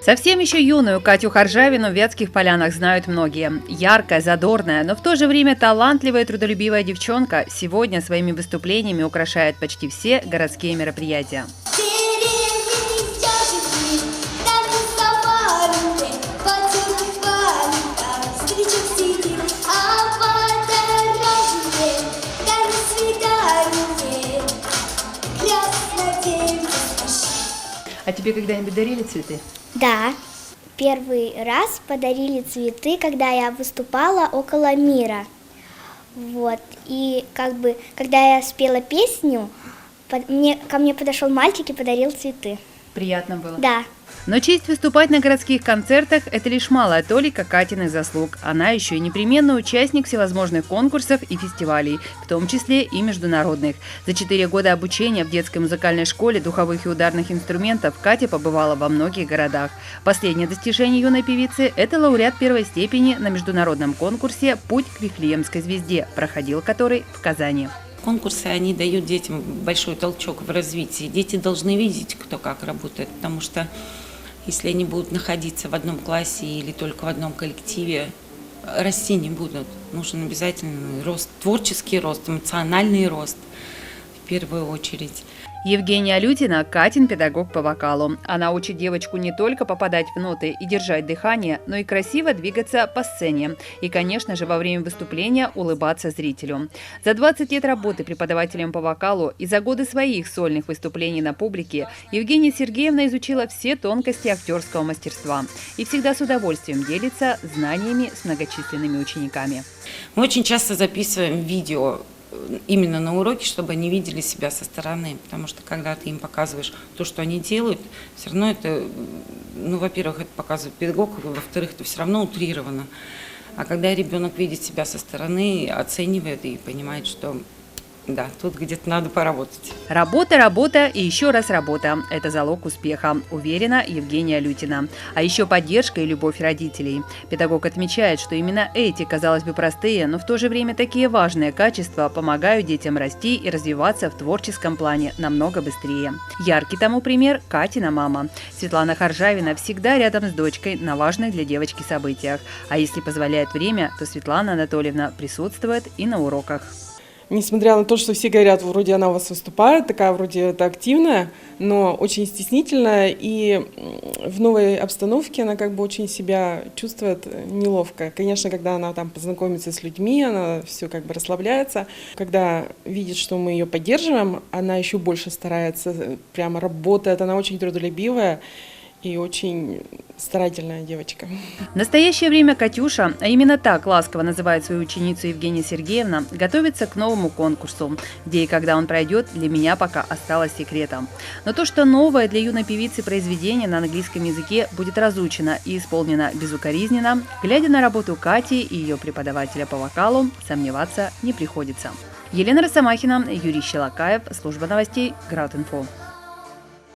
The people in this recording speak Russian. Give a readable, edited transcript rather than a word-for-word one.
Совсем еще юную Катю Харжавину в Вятских Полянах знают многие. Яркая, задорная, но в то же время талантливая и трудолюбивая девчонка сегодня своими выступлениями украшает почти все городские мероприятия. А тебе когда-нибудь дарили цветы? Да. Первый раз подарили цветы, когда я выступала около мира. Вот. И когда я спела песню, ко мне подошел мальчик и подарил цветы. Приятно было? Да. Но честь выступать на городских концертах – это лишь малая толика Катиных заслуг. Она еще и непременный участник всевозможных конкурсов и фестивалей, в том числе и международных. За 4 года обучения в детской музыкальной школе духовых и ударных инструментов Катя побывала во многих городах. Последнее достижение юной певицы – это лауреат первой степени на международном конкурсе «Путь к Вифлеемской звезде», проходил который в Казани. Конкурсы, они дают детям большой толчок в развитии. Дети должны видеть, кто как работает, потому что если они будут находиться в одном классе или только в одном коллективе, расти не будут. Нужен обязательный рост, творческий рост, эмоциональный рост в первую очередь. Евгения Алютина – Катин педагог по вокалу. Она учит девочку не только попадать в ноты и держать дыхание, но и красиво двигаться по сцене. И, конечно же, во время выступления улыбаться зрителю. За 20 лет работы преподавателем по вокалу и за годы своих сольных выступлений на публике Евгения Сергеевна изучила все тонкости актерского мастерства и всегда с удовольствием делится знаниями с многочисленными учениками. Мы очень часто записываем видео именно на уроке, чтобы они видели себя со стороны, потому что когда ты им показываешь то, что они делают, все равно это, во-первых, это показывает педагог, во-вторых, это все равно утрировано. А когда ребенок видит себя со стороны, оценивает и понимает, что да, тут где-то надо поработать. Работа, работа и еще раз работа – это залог успеха, уверена Евгения Алютина. А еще поддержка и любовь родителей. Педагог отмечает, что именно эти, казалось бы, простые, но в то же время такие важные качества помогают детям расти и развиваться в творческом плане намного быстрее. Яркий тому пример – Катина мама. Светлана Харжавина всегда рядом с дочкой на важных для девочки событиях. А если позволяет время, то Светлана Анатольевна присутствует и на уроках. Несмотря на то, что все говорят, вроде она у вас выступает, такая вроде это активная, но очень стеснительная, и в новой обстановке она очень себя чувствует неловко. Конечно, когда она там познакомится с людьми, она все расслабляется. Когда видит, что мы ее поддерживаем, она еще больше старается, прямо работает, она очень трудолюбивая и очень старательная девочка. В настоящее время Катюша, а именно так ласково называет свою ученицу Евгения Сергеевна, готовится к новому конкурсу, где и когда он пройдет, для меня пока осталось секретом. Но то, что новое для юной певицы произведение на английском языке будет разучено и исполнено безукоризненно, глядя на работу Кати и ее преподавателя по вокалу, сомневаться не приходится. Елена Росомахина, Юрий Щелокаев, служба новостей Град.Инфо.